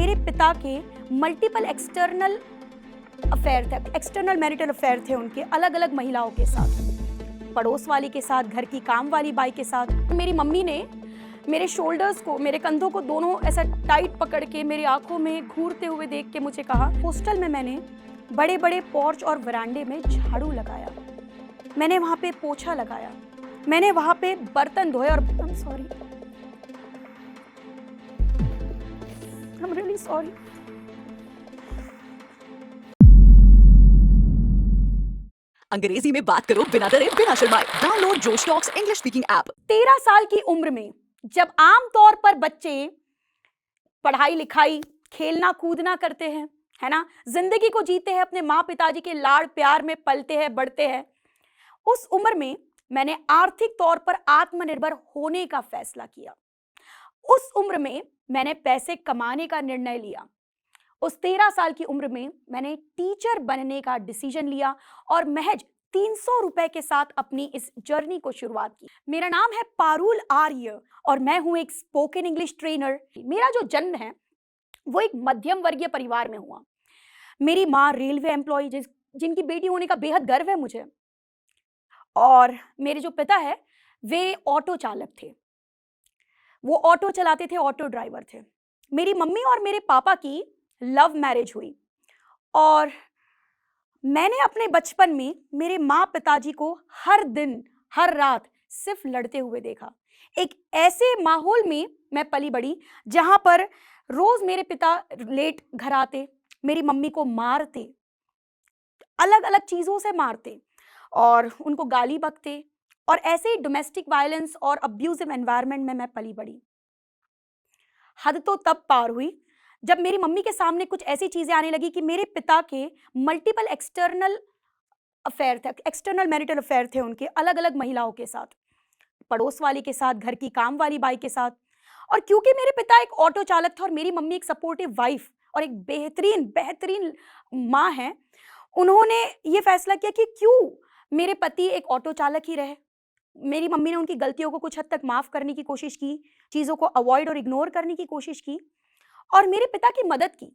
मेरे पिता के मल्टीपल एक्सटर्नल अफेयर थे, एक्सटर्नल मैरिटल अफेयर थे उनके अलग अलग महिलाओं के साथ, पड़ोस वाली के साथ, घर की काम वाली बाई के साथ। मेरी मम्मी ने मेरे शोल्डर्स को, मेरे कंधों को दोनों ऐसा टाइट पकड़ के मेरी आंखों में घूरते हुए देख के मुझे कहा, हॉस्टल में मैंने बड़े बड़े पोर्च और वरांडे में झाड़ू लगाया, मैंने वहां पे पोछा लगाया, मैंने वहां पे बर्तन धोए और I'm sorry, I'm really sorry। अंग्रेजी में बात करो बिना डरे बिना शर्माए। डाउनलोड जोश टॉक्स इंग्लिश स्पीकिंग ऐप। 13 साल की उम्र में जब आमतौर पर बच्चे पढ़ाई लिखाई, खेलना कूदना करते हैं, है ना, जिंदगी को जीते हैं, अपने माँ पिताजी के लाड़ प्यार में पलते हैं, बढ़ते हैं, उस उम्र में मैंने आर्थिक तौर पर आत्मनिर्भर होने का फैसला किया। उस उम्र में मैंने पैसे कमाने का निर्णय लिया। उस 13 साल की उम्र में मैंने टीचर बनने का डिसीजन लिया और महज 300 रुपए के साथ अपनी इस जर्नी को शुरुआत की। मेरा नाम है पारुल आर्य और मैं हूं एक स्पोकन इंग्लिश ट्रेनर। मेरा जो जन्म है वो एक मध्यम वर्गीय परिवार में हुआ। मेरी माँ रेलवे एम्प्लॉय, जिनकी बेटी होने का बेहद गर्व है मुझे, और मेरे जो पिता है वे ऑटो चालक थे, वो ऑटो चलाते थे, ऑटो ड्राइवर थे। मेरी मम्मी और मेरे पापा की लव मैरिज हुई और मैंने अपने बचपन में मेरे माँ पिताजी को हर दिन हर रात सिर्फ लड़ते हुए देखा। एक ऐसे माहौल में मैं पली बड़ी जहां पर रोज मेरे पिता लेट घर आते, मेरी मम्मी को मारते, अलग अलग चीजों से मारते और उनको गाली बकते, और ऐसे ही डोमेस्टिक वायलेंस और अब्यूजिव एनवायरनमेंट में मैं पली बड़ी। हद तो तब पार हुई जब मेरी मम्मी के सामने कुछ ऐसी चीजें आने लगी कि मेरे पिता के मल्टीपल एक्सटर्नल अफेयर थे, एक्सटर्नल मैरिटल अफेयर थे उनके अलग अलग महिलाओं के साथ, पड़ोस वाली के साथ, घर की काम वाली बाई के साथ। और क्योंकि मेरे पिता एक ऑटो चालक था और मेरी मम्मी एक सपोर्टिव वाइफ और एक बेहतरीन बेहतरीन माँ है, उन्होंने ये फैसला किया कि क्यों मेरे पति एक ऑटो चालक ही रहे। मेरी मम्मी ने उनकी गलतियों को कुछ हद तक माफ करने की कोशिश की, चीजों को अवॉइड और इग्नोर करने की कोशिश की और मेरे पिता की मदद की।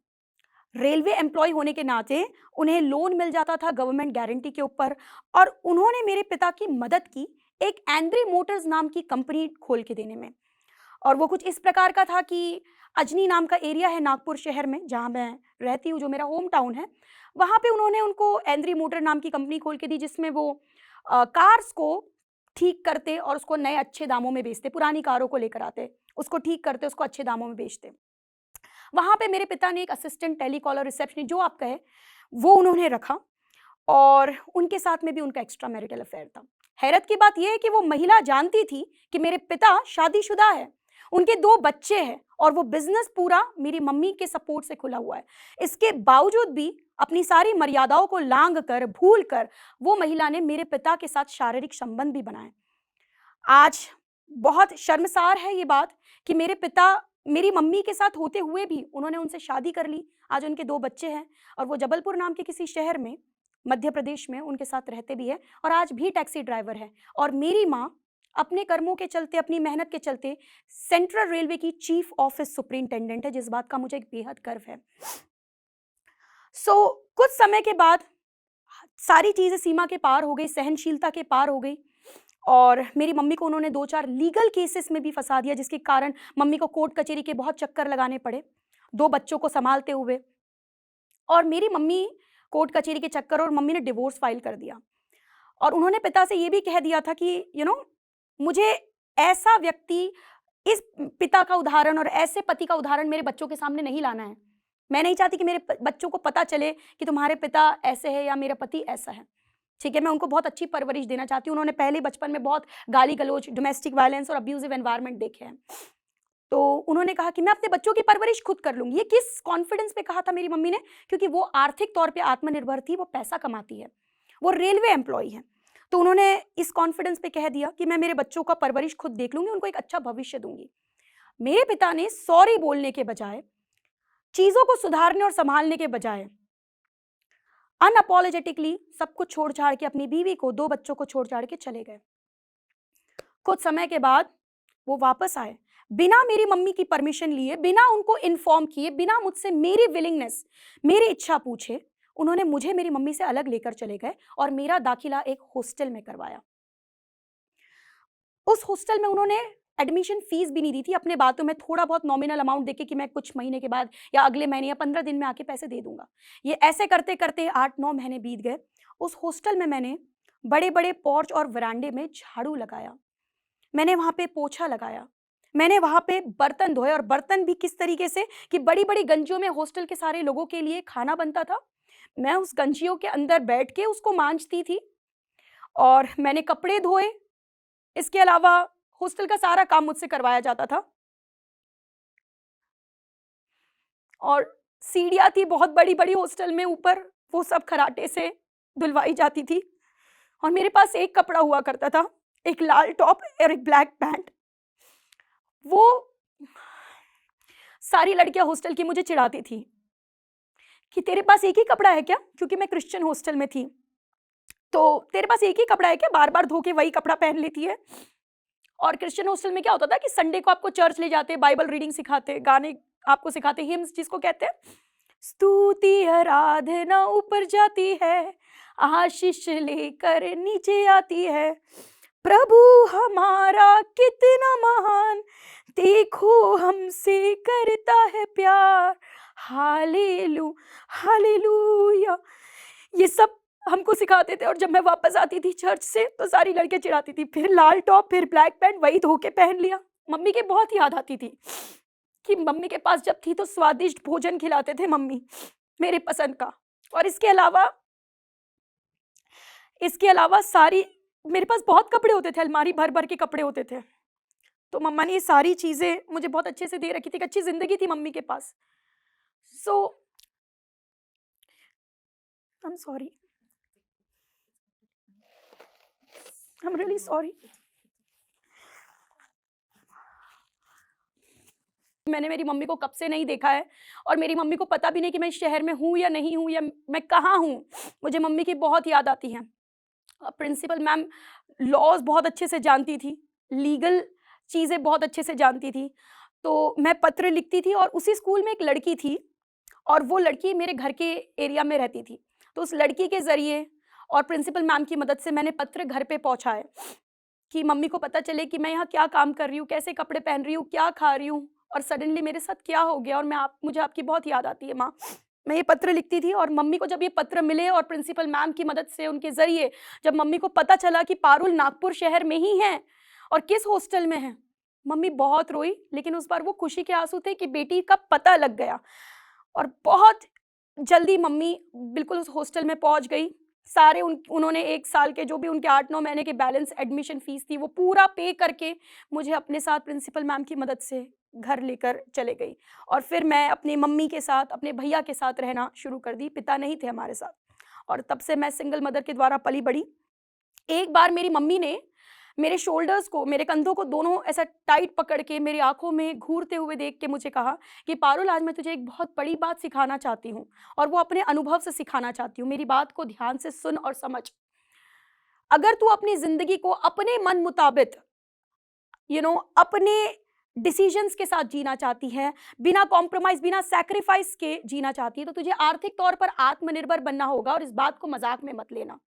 रेलवे एम्प्लॉय होने के नाते उन्हें लोन मिल जाता था गवर्नमेंट गारंटी के ऊपर, और उन्होंने मेरे पिता की मदद की एक एंड्री मोटर्स नाम की कंपनी खोल के देने में। और वो कुछ इस प्रकार का था कि अजनी नाम का एरिया है नागपुर शहर में जहाँ मैं रहती हूँ, जो मेरा होम टाउन है, वहाँ पे उन्होंने उनको एंड्री मोटर नाम की कंपनी खोल के दी, जिसमें वो कार्स को ठीक करते और उसको नए अच्छे दामों में बेचते, पुरानी कारों को लेकर आते, उसको ठीक करते, उसको अच्छे दामों में बेचते। वहाँ पे मेरे पिता ने एक असिस्टेंट टेलीकॉलर रिसेप्शनिस्ट, जो आप कहे, वो उन्होंने रखा और उनके साथ में भी उनका एक्स्ट्रा मैरिटल अफेयर था। हैरत की बात यह है कि वो महिला जानती थी कि मेरे पिता शादीशुदा है, उनके 2 बच्चे हैं और वो बिजनेस पूरा मेरी मम्मी के सपोर्ट से खुला हुआ है। इसके बावजूद भी अपनी सारी मर्यादाओं को लांघ कर, भूल कर, वो महिला ने मेरे पिता के साथ शारीरिक संबंध भी बनाए। आज बहुत शर्मसार है ये बात कि मेरे पिता मेरी मम्मी के साथ होते हुए भी उन्होंने उनसे शादी कर ली। आज उनके 2 बच्चे हैं और वो जबलपुर नाम के किसी शहर में मध्य प्रदेश में उनके साथ रहते भी हैं और आज भी टैक्सी ड्राइवर है। और मेरी माँ अपने कर्मों के चलते, अपनी मेहनत के चलते सेंट्रल रेलवे की चीफ ऑफिस सुपरिंटेंडेंट है, जिस बात का मुझे एक बेहद गर्व है। कुछ समय के बाद सारी चीजें सीमा के पार हो गई, सहनशीलता के पार हो गई और मेरी मम्मी को उन्होंने 2-4 लीगल केसेस में भी फंसा दिया, जिसके कारण मम्मी को कोर्ट कचहरी के बहुत चक्कर लगाने पड़े 2 बच्चों को संभालते हुए। और मेरी मम्मी कोर्ट कचहरी के चक्कर, और मम्मी ने डिवोर्स फाइल कर दिया और उन्होंने पिता से ये भी कह दिया था कि मुझे ऐसा व्यक्ति, इस पिता का उदाहरण और ऐसे पति का उदाहरण मेरे बच्चों के सामने नहीं लाना है। मैं नहीं चाहती कि मेरे बच्चों को पता चले कि तुम्हारे पिता ऐसे है या मेरा पति ऐसा है। ठीक है, मैं उनको बहुत अच्छी परवरिश देना चाहती हूँ। उन्होंने पहले बचपन में बहुत गाली गलौज, डोमेस्टिक वायलेंस और अब्यूजिव एनवायरनमेंट देखे हैं, तो उन्होंने कहा कि मैं अपने बच्चों की परवरिश खुद कर लूंगी। ये किस कॉन्फिडेंस पे कहा था मेरी मम्मी ने? क्योंकि वो आर्थिक तौर पे आत्मनिर्भर थी, वो पैसा कमाती है, वो रेलवे एम्प्लॉय है, तो उन्होंने इस कॉन्फिडेंस पे कह दिया कि मैं मेरे बच्चों का परवरिश खुद देख लूंगी, उनको एक अच्छा भविष्य दूंगी। मेरे पिता ने सॉरी बोलने के बजाय, चीजों को सुधारने और संभालने के बजाय अनअपोलोजेटिकली सब कुछ छोड़ छाड़ के, अपनी बीवी को, 2 बच्चों को छोड़ छाड़ के चले गए। कुछ समय के बाद वो वापस आए। बिना मेरी मम्मी की परमिशन लिए, बिना उनको इन्फॉर्म किए, बिना मुझसे मेरी विलिंगनेस, मेरी इच्छा पूछे, उन्होंने मुझे मेरी मम्मी से अलग लेकर चले गए और मेरा दाखिला एक हॉस्टल में करवाया। उस हॉस्टल में उन्होंने एडमिशन फीस भी नहीं दी थी, अपने बातों में थोड़ा बहुत नॉमिनल अमाउंट देके कि मैं कुछ महीने के बाद या अगले महीने या 15 दिन में आके पैसे दे दूंगा। ये ऐसे करते करते 8-9 महीने बीत गए। उस हॉस्टल में मैंने बड़े बड़े पोर्च और वरांडे में झाड़ू लगाया, मैंने वहाँ पे पोछा लगाया, मैंने वहाँ पे बर्तन धोए, और बर्तन भी किस तरीके से कि बड़ी बड़ी गंजियों में हॉस्टल के सारे लोगों के लिए खाना बनता था, मैं उस गंजियों के अंदर बैठ के उसको मांजती थी, और मैंने कपड़े धोए। इसके अलावा हॉस्टल का सारा काम मुझसे करवाया जाता था, और सीढ़ियाँ थी बहुत बड़ी-बड़ी हॉस्टल में ऊपर, वो सब खराटे से धुलवाई जाती थी, और मेरे पास एक कपड़ा हुआ करता था, एक लाल टॉप और एक ब्लैक पैंट। वो सारी लड़कियाँ हॉस्टल की मुझे चिढ़ाती थी कि तेरे पास एक ही कपड़ा है क्या? क्योंकि मैं क्रिश्चियन हॉस्टल में थी। तो तेरे पास एक ही कपड़ा है क्या? बार-बार धो के वही कपड़ा पहन लेती है। और क्रिश्चियन हॉस्टल में क्या होता था कि संडे को आपको चर्च ले जाते, बाइबल रीडिंग सिखाते, गाने आपको सिखाते, हिम्स जिसको कहते हैं। स्तुति आराधना ऊपर जाती है, आशीष लेकर नीचे आती है, प्रभु हमारा कितना महान, देखो हमसे करता है प्यार, हालेलुया। ये सब हमको सिखाते थे, और जब मैं वापस आती थी चर्च से तो सारी लड़कियां चिढ़ाती थी, फिर लाल टॉप फिर ब्लैक पैंट वही धो के पहन लिया। मम्मी की बहुत याद आती थी कि मम्मी के पास जब थी तो स्वादिष्ट भोजन खिलाते थे मम्मी, मेरे पसंद का। और इसके अलावा सारी मेरे पास बहुत कपड़े होते थे, अलमारी भर भर के कपड़े होते थे। तो मम्मा ने ये सारी चीजें मुझे बहुत अच्छे से दे रखी थी, एक अच्छी जिंदगी थी मम्मी के पास। So I am sorry, I am really sorry. मैंने मेरी मम्मी को कब से नहीं देखा है, और मेरी मम्मी को पता भी नहीं कि मैं इस शहर में हूँ या नहीं हूँ, या मैं कहाँ हूँ। मुझे मम्मी की बहुत याद आती है। प्रिंसिपल मैम लॉज बहुत अच्छे से जानती थी, लीगल चीज़ें बहुत अच्छे से जानती थी। तो मैं पत्र लिखती थी, और उसी स्कूल में एक लड़की थी, और वो लड़की मेरे घर के एरिया में रहती थी। तो उस लड़की के ज़रिए और प्रिंसिपल मैम की मदद से मैंने पत्र घर पे पहुँचाए कि मम्मी को पता चले कि मैं यहाँ क्या काम कर रही हूँ, कैसे कपड़े पहन रही हूँ, क्या खा रही हूँ, और सडनली मेरे साथ क्या हो गया, और मुझे आपकी बहुत याद आती है माँ। मैं ये पत्र लिखती थी, और मम्मी को जब ये पत्र मिले और प्रिंसिपल मैम की मदद से उनके ज़रिए जब मम्मी को पता चला कि पारुल नागपुर शहर में ही है और किस हॉस्टल में है, मम्मी बहुत रोई। लेकिन उस बार वो खुशी के आंसू थे कि बेटी का पता लग गया, और बहुत जल्दी मम्मी बिल्कुल उस हॉस्टल में पहुंच गई। सारे उन्होंने 1 साल के जो भी उनके 8-9 महीने के बैलेंस एडमिशन फीस थी वो पूरा पे करके मुझे अपने साथ प्रिंसिपल मैम की मदद से घर लेकर चले गई, और फिर मैं अपनी मम्मी के साथ, अपने भैया के साथ रहना शुरू कर दी। पिता नहीं थे हमारे साथ, और तब से मैं सिंगल मदर के द्वारा पली बड़ी। एक बार मेरी मम्मी ने मेरे शोल्डर्स को, मेरे कंधों को दोनों ऐसा टाइट पकड़ के मेरी आंखों में घूरते हुए देख के मुझे कहा कि पारुल, आज मैं तुझे एक बहुत बड़ी बात सिखाना चाहती हूँ, और वो अपने अनुभव से सिखाना चाहती हूँ। मेरी बात को ध्यान से सुन और समझ। अगर तू अपनी जिंदगी को अपने मन मुताबिक अपने डिसीजंस के साथ जीना चाहती है, बिना कॉम्प्रोमाइज, बिना सैक्रिफाइस के जीना चाहती है, तो तुझे आर्थिक तौर पर आत्मनिर्भर बनना होगा, और इस बात को मजाक में मत लेना।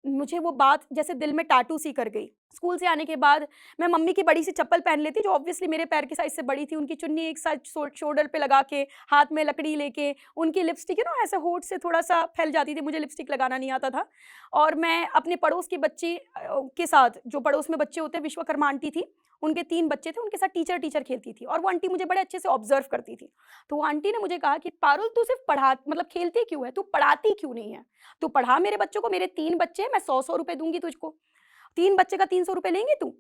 मुझे वो बात जैसे दिल में टैटू सी कर गई। स्कूल से आने के बाद मैं मम्मी की बड़ी सी चप्पल पहन लेती, जो ऑब्वियसली मेरे पैर के साइज से बड़ी थी। उनकी चुन्नी एक साइड शोल्डर पे लगा के, हाथ में लकड़ी लेके, उनकी लिपस्टिक ऐसे होठ से थोड़ा सा फैल जाती थी, मुझे लिपस्टिक लगाना नहीं आता था। और मैं अपने पड़ोस की बच्ची के साथ, जो पड़ोस में बच्चे होते हैं, विश्वकर्मा आंटी थी, उनके 3 बच्चे थे, उनके साथ टीचर खेलती थी, और वो आंटी मुझे बड़े अच्छे से ऑब्जर्व करती थी। तो वो आंटी ने मुझे कहा कि पारुल, तू सिर्फ खेलती क्यों है, तू पढ़ाती क्यों नहीं है? तू पढ़ा मेरे बच्चों को, मेरे 3 बच्चे हैं, मैं 100 रुपए दूंगी तुझको, 3 बच्चे का 300 रुपए लेंगी तू?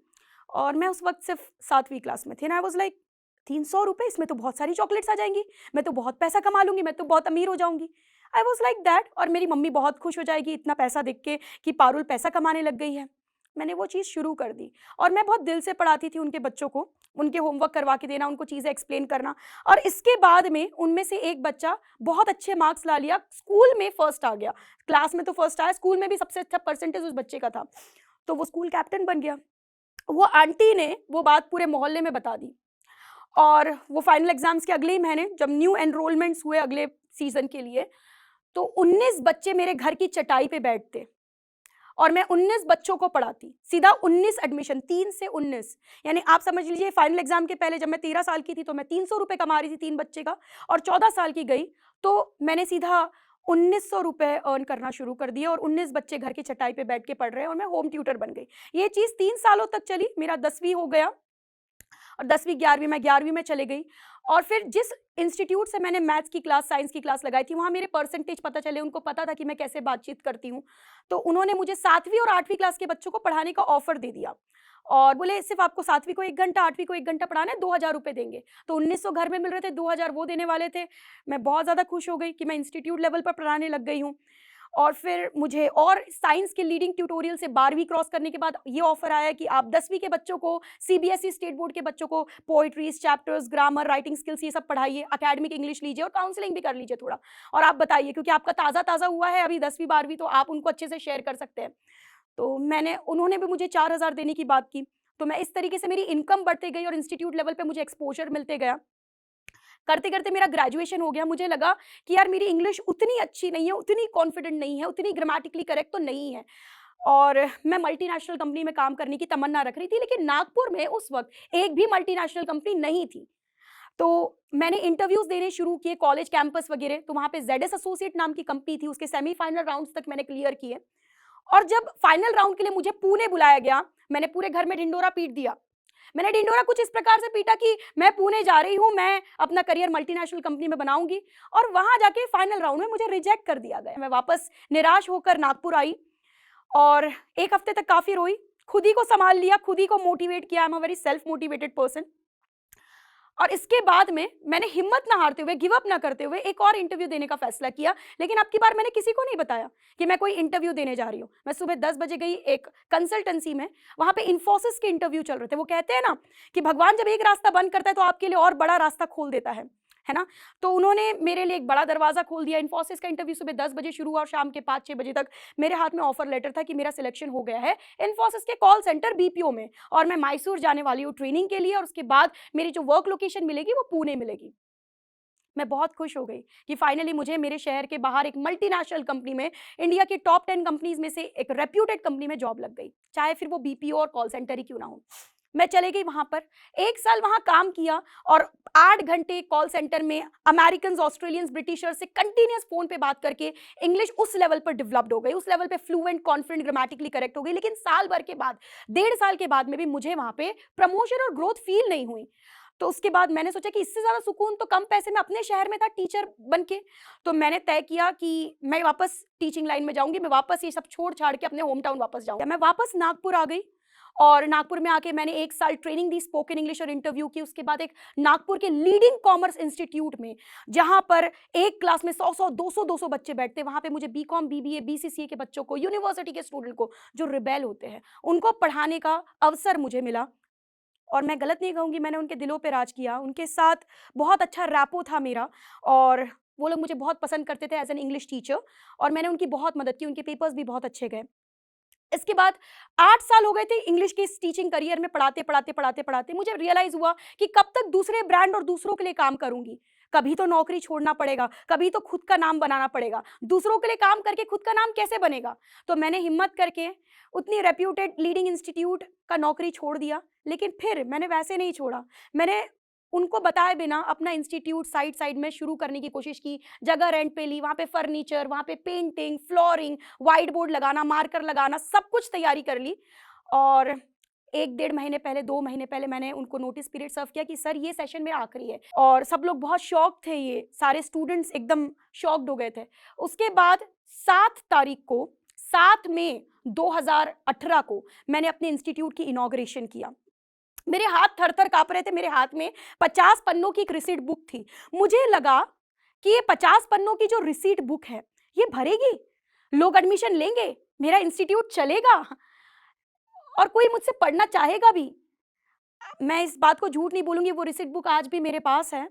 और मैं उस वक्त सिर्फ 7वीं क्लास में थी, आई वाज लाइक 300 रुपए, इसमें तो बहुत सारी चॉकलेट्स आ जाएंगी, मैं तो बहुत पैसा कमा लूंगी, मैं तो बहुत अमीर हो जाऊंगी। I was like that. और मेरी मम्मी बहुत खुश हो जाएगी इतना पैसा देख के कि पारुल पैसा कमाने लग गई है। मैंने वो चीज़ शुरू कर दी, और मैं बहुत दिल से पढ़ाती थी उनके बच्चों को, उनके होमवर्क करवा के देना, उनको चीज़ें एक्सप्लेन करना। और इसके बाद में उनमें से एक बच्चा बहुत अच्छे मार्क्स ला लिया, स्कूल में फर्स्ट आ गया, क्लास में तो फर्स्ट आया, स्कूल में भी सबसे अच्छा परसेंटेज उस बच्चे का था, तो वो स्कूल कैप्टन बन गया। वो आंटी ने वो बात पूरे मोहल्ले में बता दी। और वो फाइनल एग्जाम्स के अगले ही महीने जब न्यू एनरोलमेंट्स हुए अगले सीजन के लिए, तो 19 बच्चे मेरे घर की चटाई पे बैठते और मैं 19 बच्चों को पढ़ाती। सीधा 19 एडमिशन, 3 से 19, यानी आप समझ लीजिए फाइनल एग्जाम के पहले जब मैं 13 साल की थी तो मैं 300 रुपए कमा रही थी 3 बच्चे का, और 14 साल की गई तो मैंने सीधा 1900 रुपए अर्न करना शुरू कर दिया और 19 बच्चे घर की चटाई पे बैठ के पढ़ रहे हैं और मैं होम ट्यूटर बन गई। ये चीज़ 3 सालों तक चली। मेरा 10वीं हो गया और 10वीं 11वीं, मैं 11वीं में चले गई। और फिर जिस इंस्टीट्यूट से मैंने मैथ्स की क्लास, साइंस की क्लास लगाई थी, वहाँ मेरे परसेंटेज पता चले, उनको पता था कि मैं कैसे बातचीत करती हूँ, तो उन्होंने मुझे 7वीं और 8वीं क्लास के बच्चों को पढ़ाने का ऑफर दे दिया और बोले सिर्फ आपको 7वीं को 1 घंटा, 8वीं को 1 घंटा पढ़ाना है, 2000 रुपये देंगे। तो 1900 घर में मिल रहे थे, 2000 वो देने वाले थे। मैं बहुत ज़्यादा खुश हो गई कि मैं इंस्टीट्यूट लेवल पर पढ़ाने लग गई हूँ। और फिर मुझे और साइंस के लीडिंग ट्यूटोरियल से 12वीं क्रॉस करने के बाद ये ऑफर आया कि आप 10वीं के बच्चों को, सीबीएसई स्टेट बोर्ड के बच्चों को poetries, chapters, grammar, writing skills ये सब पढ़ाइए, एकेडमिक इंग्लिश लीजिए और काउंसलिंग भी कर लीजिए थोड़ा, और आप बताइए, क्योंकि आपका ताज़ा ताज़ा हुआ है अभी 10वीं 12वीं, तो आप उनको अच्छे से शेयर कर सकते हैं। तो उन्होंने भी मुझे 4000 देने की बात की। तो मैं इस तरीके से मेरी इनकम बढ़ते गई और इंस्टीट्यूट लेवल पे मुझे एक्सपोजर मिलते गया। करते करते मेरा ग्रेजुएशन हो गया। मुझे लगा कि यार मेरी इंग्लिश उतनी अच्छी नहीं है, उतनी कॉन्फिडेंट नहीं है, उतनी ग्रामेटिकली करेक्ट तो नहीं है, और मैं मल्टीनेशनल कंपनी में काम करने की तमन्ना रख रही थी, लेकिन नागपुर में उस वक्त एक भी मल्टीनेशनल कंपनी नहीं थी। तो मैंने इंटरव्यूज देने शुरू किए कॉलेज कैंपस वगैरह। तो वहाँ पे ZS एसोसिएट नाम की कंपनी थी, उसके सेमीफाइनल राउंड्स तक मैंने क्लियर किए। और जब फाइनल राउंड के लिए मुझे पुणे बुलाया गया, मैंने पूरे घर में ढिंडोरा पीट दिया। मैंने ढिंडोरा कुछ इस प्रकार से पीटा कि मैं पुणे जा रही हूँ, मैं अपना करियर मल्टीनेशनल कंपनी में बनाऊंगी, और वहां जाके फाइनल राउंड में मुझे रिजेक्ट कर दिया गया। मैं वापस निराश होकर नागपुर आई और 1 हफ्ते तक काफी रोई, खुद ही को संभाल लिया, खुद ही को मोटिवेट किया। I am a very self motivated person. और इसके बाद में मैंने हिम्मत ना हारते हुए, गिव अप ना करते हुए एक और इंटरव्यू देने का फैसला किया। लेकिन अब की बार मैंने किसी को नहीं बताया कि मैं कोई इंटरव्यू देने जा रही हूँ। मैं सुबह 10 बजे गई एक कंसल्टेंसी में, वहाँ पे इन्फोसिस के इंटरव्यू चल रहे थे। वो कहते हैं ना कि भगवान जब एक रास्ता बंद करता है तो आपके लिए और बड़ा रास्ता खोल देता है ना। तो उन्होंने मेरे लिए एक बड़ा दरवाजा खोल दिया। इन्फोसिस का इंटरव्यू सुबह 10 बजे शुरू हुआ और शाम के 5-6 बजे तक मेरे हाथ में ऑफर लेटर था कि मेरा सिलेक्शन हो गया है इन्फोसिस के कॉल सेंटर BPO में, और मैं मैसूर जाने वाली हूँ ट्रेनिंग के लिए, और उसके बाद मेरी जो वर्क लोकेशन मिलेगी वो पुणे मिलेगी। मैं बहुत खुश हो गई कि फाइनली मुझे मेरे शहर के बाहर एक मल्टीनेशनल कंपनी में, इंडिया की टॉप 10 कंपनीज में से एक रेप्यूटेड कंपनी में जॉब लग गई, चाहे फिर वो BPO और कॉल सेंटर ही क्यों ना हो। मैं चले गई वहां पर, 1 साल वहां काम किया और 8 घंटे कॉल सेंटर में अमेरिकन, ऑस्ट्रेलियंस, ब्रिटिशर्स से कंटिन्यूस फोन पे बात करके इंग्लिश उस लेवल पर डेवलप्ड हो गई, उस लेवल पे फ्लुएंट, कॉन्फिडेंट, ग्रामेटिकली करेक्ट हो गई। लेकिन साल भर के बाद, 1.5 साल के बाद में भी मुझे वहां पे प्रमोशन और ग्रोथ फील नहीं हुई। तो उसके बाद मैंने सोचा कि इससे ज़्यादा सुकून तो कम पैसे में अपने शहर में था टीचर बन के। तो मैंने तय किया कि मैं वापस टीचिंग लाइन में जाऊंगी, मैं वापस ये सब छोड़ छाड़ के अपने होम टाउन वापस जाऊंगी। मैं वापस नागपुर आ गई और नागपुर में आके मैंने 1 साल ट्रेनिंग दी, स्पोकन इंग्लिश और इंटरव्यू की। उसके बाद एक नागपुर के लीडिंग कॉमर्स इंस्टीट्यूट में, जहां पर एक क्लास में 100-100, 200-200 बच्चे बैठते, वहां पे मुझे BCom, BBA, BCCA के बच्चों को, यूनिवर्सिटी के स्टूडेंट को, जो रिबेल होते हैं, उनको पढ़ाने का अवसर मुझे मिला। और मैं गलत नहीं कहूँगी, मैंने उनके दिलों पे राज किया। उनके साथ बहुत अच्छा रैपो था मेरा, और वो लोग मुझे बहुत पसंद करते थे एज एन इंग्लिश टीचर, और मैंने उनकी बहुत मदद की। उनके पेपर्स भी बहुत अच्छे गए। इसके बाद 8 साल हो गए थे इंग्लिश के इस टीचिंग करियर में, पढ़ाते मुझे रियलाइज हुआ कि कब तक दूसरे ब्रांड और दूसरों के लिए काम करूंगी। कभी तो नौकरी छोड़ना पड़ेगा, कभी तो खुद का नाम बनाना पड़ेगा। दूसरों के लिए काम करके खुद का नाम कैसे बनेगा? तो मैंने हिम्मत करके उतनी रेप्यूटेड लीडिंग इंस्टीट्यूट का नौकरी छोड़ दिया। लेकिन फिर मैंने वैसे नहीं छोड़ा, मैंने उनको बताए बिना अपना इंस्टीट्यूट साइड साइड में शुरू करने की कोशिश की। जगह रेंट पे ली, वहाँ पे फर्नीचर, वहाँ पे पेंटिंग, फ्लोरिंग, व्हाइट बोर्ड लगाना, मार्कर लगाना, सब कुछ तैयारी कर ली। और 1-1.5 महीने पहले, 2 महीने पहले मैंने उनको नोटिस पीरियड सर्व किया कि सर ये सेशन मेरा आखिरी है। और सब लोग बहुत शॉक थे, ये सारे स्टूडेंट्स एकदम शॉक्ड हो गए थे। उसके बाद 7 तारीख को, 7 मई 2018 को मैंने अपने इंस्टीट्यूट की इनॉग्रेशन किया। मेरे हाथ थर-थर काँप रहे थे। मेरे हाथ में 50 पन्नों की एक रिसीट बुक थी। मुझे लगा कि ये 50 पन्नों की जो रिसीट बुक है, ये भरेगी, लोग एडमिशन लेंगे, मेरा इंस्टीट्यूट चलेगा और कोई मुझसे पढ़ना चाहेगा भी। मैं इस बात को झूठ नहीं बोलूंगी, वो रिसीट बुक आज भी मेरे पास है।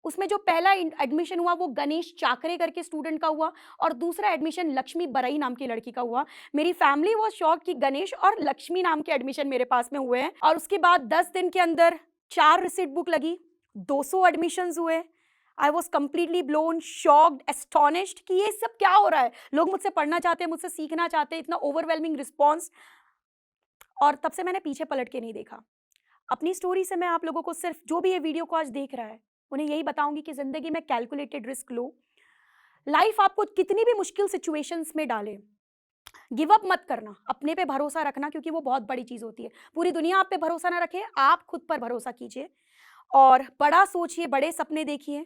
उसमें जो पहला एडमिशन हुआ वो गणेश चाकरे करके स्टूडेंट का हुआ और दूसरा एडमिशन लक्ष्मी बरई नाम की लड़की का हुआ। मेरी फैमिली वो शॉक कि गणेश और लक्ष्मी नाम के एडमिशन मेरे पास में हुए हैं। और उसके बाद 10 दिन के अंदर 4 रिसिट बुक लगी, 200 एडमिशंस हुए। I was completely blown, shocked, astonished कि ये सब क्या हो रहा है। लोग मुझसे पढ़ना चाहते हैं, मुझसे सीखना चाहते हैं, इतना ओवरवेलमिंग रिस्पॉन्स। और तब से मैंने पीछे पलट के नहीं देखा। अपनी स्टोरी से मैं आप लोगों को सिर्फ, जो भी ये वीडियो को आज देख रहा है, उन्हें यही बताऊंगी कि जिंदगी में कैलकुलेटेड रिस्क लो। लाइफ आपको कितनी भी मुश्किल सिचुएशंस में डाले, गिव अप मत करना, अपने पे भरोसा रखना, क्योंकि वो बहुत बड़ी चीज होती है। पूरी दुनिया आप पे भरोसा ना रखे, आप खुद पर भरोसा कीजिए और बड़ा सोचिए, बड़े सपने देखिए,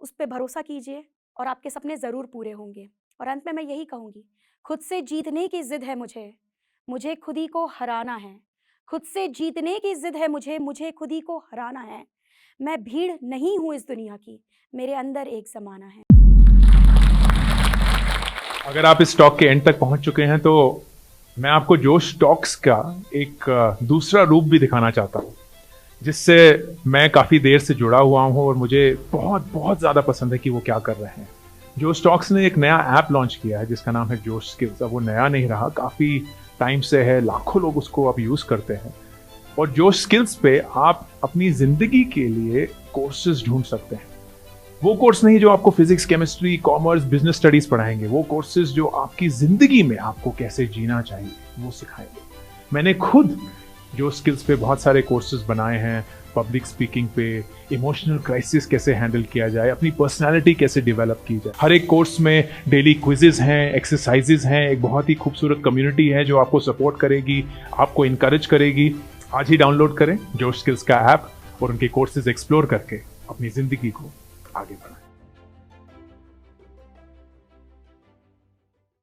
उस पर भरोसा कीजिए और आपके सपने जरूर पूरे होंगे। और अंत में मैं यही कहूंगी, खुद से जीतने की जिद है मुझे खुद ही को हराना है। खुद से जीतने की जिद है मुझे खुद ही को हराना है। मैं भीड़ नहीं हूं इस दुनिया की, मेरे अंदर एक ज़माना है। अगर आप इस टॉक के एंड तक पहुंच चुके हैं तो मैं आपको जोश टॉक्स का एक दूसरा रूप भी दिखाना चाहता हूं, जिससे मैं काफ़ी देर से जुड़ा हुआ हूं और मुझे बहुत बहुत ज़्यादा पसंद है कि वो क्या कर रहे हैं। जोश टॉक्स ने एक नया ऐप लॉन्च किया है जिसका नाम है जोश स्किल्स। अब वो नया नहीं रहा, काफ़ी टाइम से है, लाखों लोग उसको अब यूज़ करते हैं। और जोश स्किल्स पे आप अपनी ज़िंदगी के लिए कोर्सेज ढूंढ सकते हैं। वो कोर्स नहीं जो आपको physics, chemistry, commerce, business studies पढ़ाएंगे, वो कोर्सेज जो आपकी ज़िंदगी में आपको कैसे जीना चाहिए वो सिखाएंगे। मैंने खुद जो स्किल्स पे बहुत सारे कोर्सेज बनाए हैं, पब्लिक स्पीकिंग पे, इमोशनल क्राइसिस कैसे हैंडल किया जाए, अपनी पर्सनालिटी कैसे डेवलप की जाए। हर एक कोर्स में डेली क्विजेज हैं, एक्सरसाइजेज हैं, एक बहुत ही खूबसूरत कम्युनिटी है जो आपको सपोर्ट करेगी, आपको इनकरेज करेगी। आज ही डाउनलोड करें जोश स्किल्स का ऐप और उनके कोर्सेज एक्सप्लोर करके अपनी ज़िंदगी को आगे बढ़ाएं।